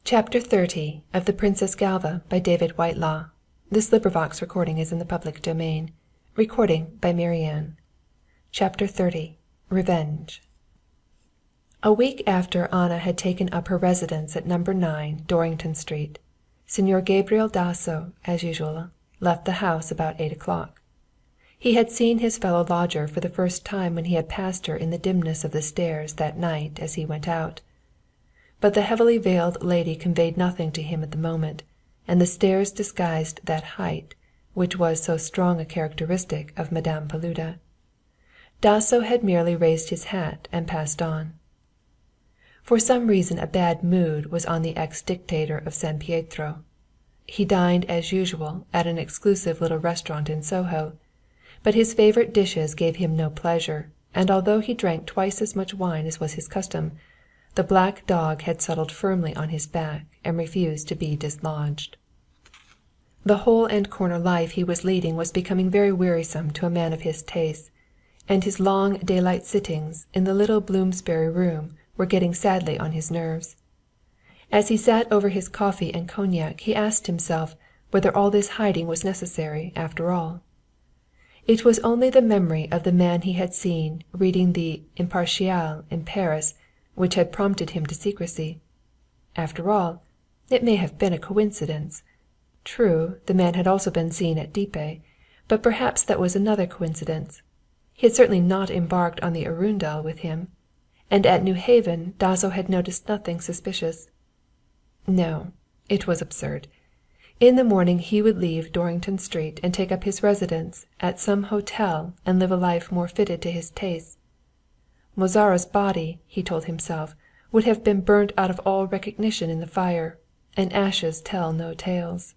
Chapter 30 of The Princess Galva by David Whitelaw. This recording is in the public domain. Chapter 30 Revenge. A week after Anna had taken up her residence at No. 9 Dorrington Street, Signor Gabriel Dasso, as usual, left the house about 8 o'clock. He had seen his fellow lodger for the first time when he had passed her in the dimness of the stairs that night as he went out. But the heavily veiled lady conveyed nothing to him at the moment, and the stairs disguised that height, which was so strong a characteristic of Madame Paluda. Dasso had merely raised his hat and passed on. For some reason a bad mood was on the ex-dictator of San Pietro. He dined as usual at an exclusive little restaurant in Soho, but his favourite dishes gave him no pleasure, and although he drank twice as much wine as was his custom, the black dog had settled firmly on his back and refused to be dislodged. The hole and corner life he was leading was becoming very wearisome to a man of his tastes, and his long daylight sittings in the little Bloomsbury room were getting sadly on his nerves. As he sat over his coffee and cognac he asked himself whether all this hiding was necessary after all. It was only the memory of the man he had seen reading the Impartial in Paris which had prompted him to secrecy. After all, it may have been a coincidence. True, the man had also been seen at Dieppe, but perhaps that was another coincidence. He had certainly not embarked on the Arundel with him, and at New Haven Dasso had noticed nothing suspicious. No, it was absurd. In the morning he would leave Dorrington Street and take up his residence at some hotel and live a life more fitted to his tastes. Mozara's body, he told himself, would have been burnt out of all recognition in the fire, and ashes tell no tales.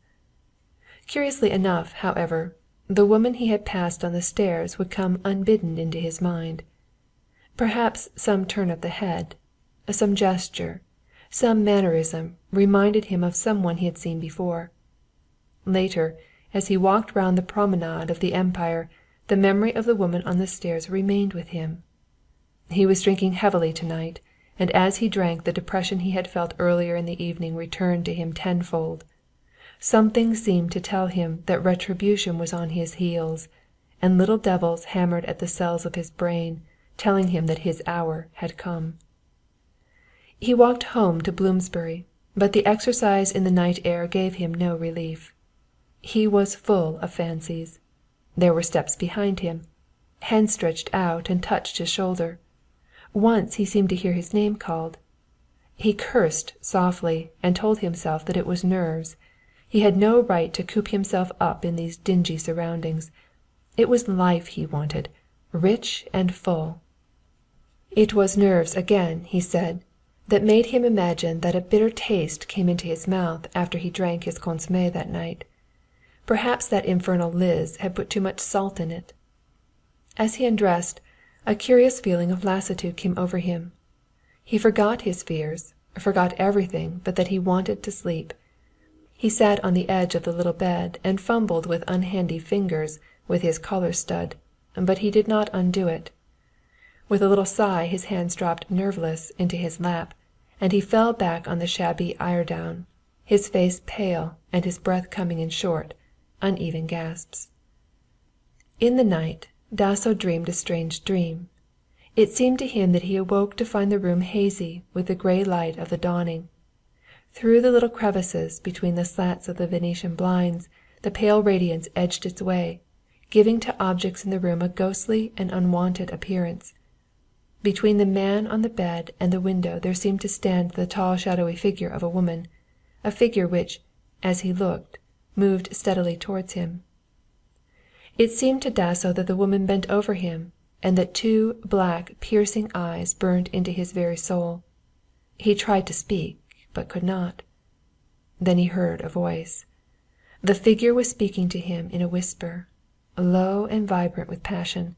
Curiously enough, however, the woman he had passed on the stairs would come unbidden into his mind. Perhaps some turn of the head, some gesture, some mannerism reminded him of some one he had seen before. Later, as he walked round the promenade of the Empire, the memory of the woman on the stairs remained with him. He was drinking heavily tonight, and as he drank the depression he had felt earlier in the evening returned to him tenfold. Something seemed to tell him that retribution was on his heels, and little devils hammered at the cells of his brain, telling him that his hour had come. He walked home to Bloomsbury, but the exercise in the night air gave him no relief. He was full of fancies. There were steps behind him. Hands stretched out and touched his shoulder. Once he seemed to hear his name called. He cursed softly and told himself that it was nerves. He had no right to coop himself up in these dingy surroundings. It was life he wanted, rich and full. It was nerves again, he said, that made him imagine that a bitter taste came into his mouth after he drank his consommé that night. Perhaps that infernal Liz had put too much salt in it. As he undressed, a curious feeling of lassitude came over him. He forgot his fears, forgot everything but that he wanted to sleep. He sat on the edge of the little bed and fumbled with unhandy fingers with his collar stud, but he did not undo it. With a little sigh his hands dropped nerveless into his lap, and he fell back on the shabby eiderdown, his face pale and his breath coming in short, uneven gasps. In the night Dasso dreamed a strange dream. It seemed to him that he awoke to find the room hazy with the grey light of the dawning. Through the little crevices between the slats of the Venetian blinds the pale radiance edged its way, giving to objects in the room a ghostly and unwonted appearance. Between the man on the bed and the window there seemed to stand the tall shadowy figure of a woman, a figure which, as he looked, moved steadily towards him. It seemed to Dasso that the woman bent over him, and that two black piercing eyes burned into his very soul. He tried to speak, but could not. Then he heard a voice. The figure was speaking to him in a whisper, low and vibrant with passion,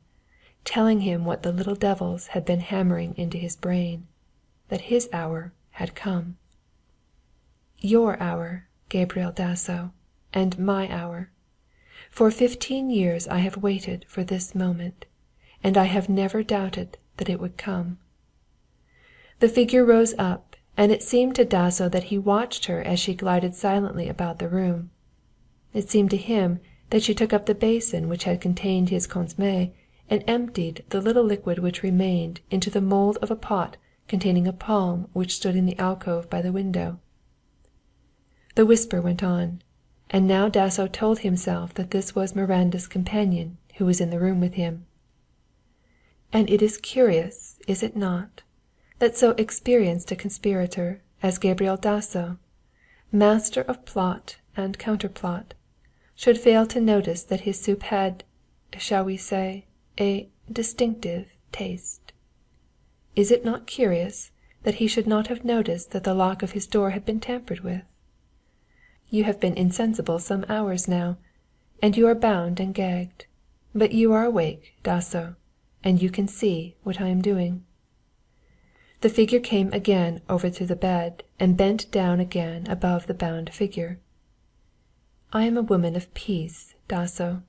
telling him what the little devils had been hammering into his brain, that his hour had come. Your hour, Gabriel Dasso, and my hour. For 15 years I have waited for this moment, and I have never doubted that it would come. The figure rose up and it seemed to Dasso that he watched her as she glided silently about the room. It seemed to him that she took up the basin which had contained his consommé and emptied the little liquid which remained into the mould of a pot containing a palm which stood in the alcove by the window. The whisper went on, and now Dasso told himself that this was Miranda's companion who was in the room with him. And it is curious, is it not, that so experienced a conspirator as Gabriel Dasso, master of plot and counterplot, should fail to notice that his soup had, shall we say, a distinctive taste? Is it not curious that he should not have noticed that the lock of his door had been tampered with? You have been insensible some hours now, and you are bound and gagged, but you are awake, Dasso, and you can see what I am doing. The figure came again over to the bed and bent down again above the bound figure. I am a woman of peace, Dasso,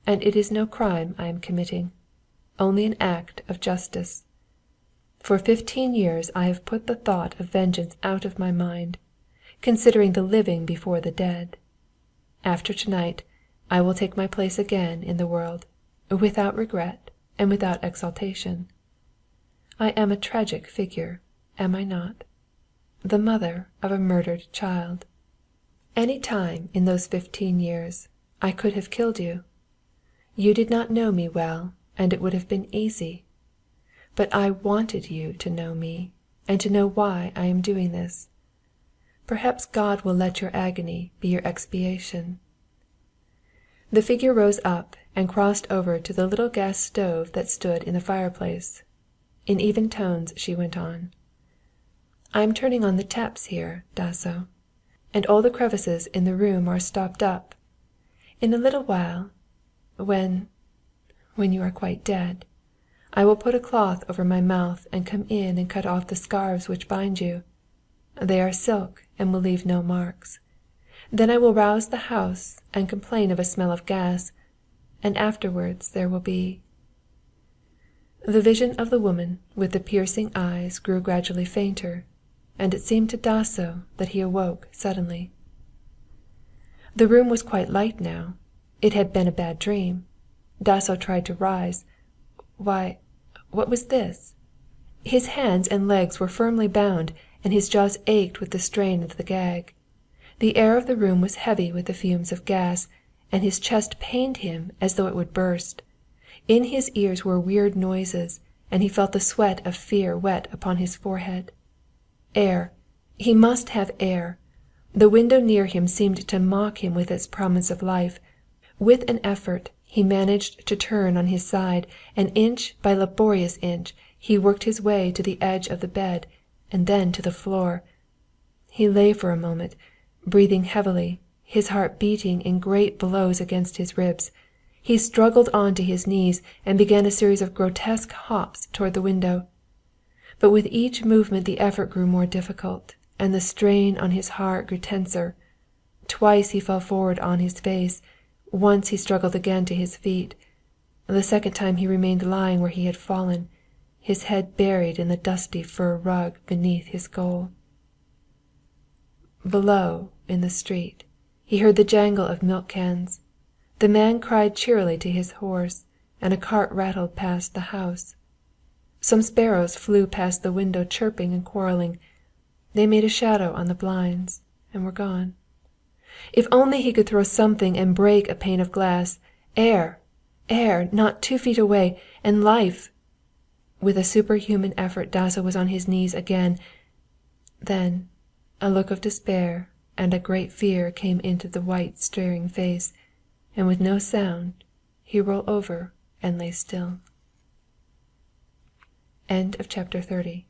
and it is no crime I am committing, only an act of justice. For 15 years I have put the thought of vengeance out of my mind, considering the living before the dead. After tonight I will take my place again in the world, without regret and without exultation. I am a tragic figure, am I not? The mother of a murdered child. Any time in those 15 years I could have killed you. You did not know me well, and it would have been easy. But I wanted you to know me, and to know why I am doing this. Perhaps God will let your agony be your expiation." The figure rose up and crossed over to the little gas stove that stood in the fireplace. In even tones she went on. "I am turning on the taps here, Dasso, and all the crevices in the room are stopped up. In a little while, when you are quite dead, I will put a cloth over my mouth and come in and cut off the scarves which bind you. They are silk and will leave no marks. Then I will rouse the house and complain of a smell of gas, and afterwards there will be—" The vision of the woman with the piercing eyes grew gradually fainter, and it seemed to Dasso that he awoke suddenly. The room was quite light now. It had been a bad dream. Dasso tried to rise. Why, what was this? His hands and legs were firmly bound, and his jaws ached with the strain of the gag. The air of the room was heavy with the fumes of gas, and his chest pained him as though it would burst. In his ears were weird noises, and he felt the sweat of fear wet upon his forehead. Air! He must have air! The window near him seemed to mock him with its promise of life. With an effort he managed to turn on his side, and inch by laborious inch he worked his way to the edge of the bed, and then to the floor. He lay for a moment, breathing heavily, his heart beating in great blows against his ribs. He struggled on to his knees and began a series of grotesque hops toward the window. But with each movement the effort grew more difficult, and the strain on his heart grew tenser. Twice he fell forward on his face. Once he struggled again to his feet. The second time he remained lying where he had fallen, his head buried in the dusty fur rug beneath his goal. Below, in the street, he heard the jangle of milk cans. The man cried cheerily to his horse, and a cart rattled past the house. Some sparrows flew past the window chirping and quarrelling. They made a shadow on the blinds, and were gone. If only he could throw something and break a pane of glass! Air! Air, not 2 feet away, and life! With a superhuman effort Dasso was on his knees again. Then a look of despair and a great fear came into the white staring face, and with no sound he rolled over and lay still. End of chapter 30.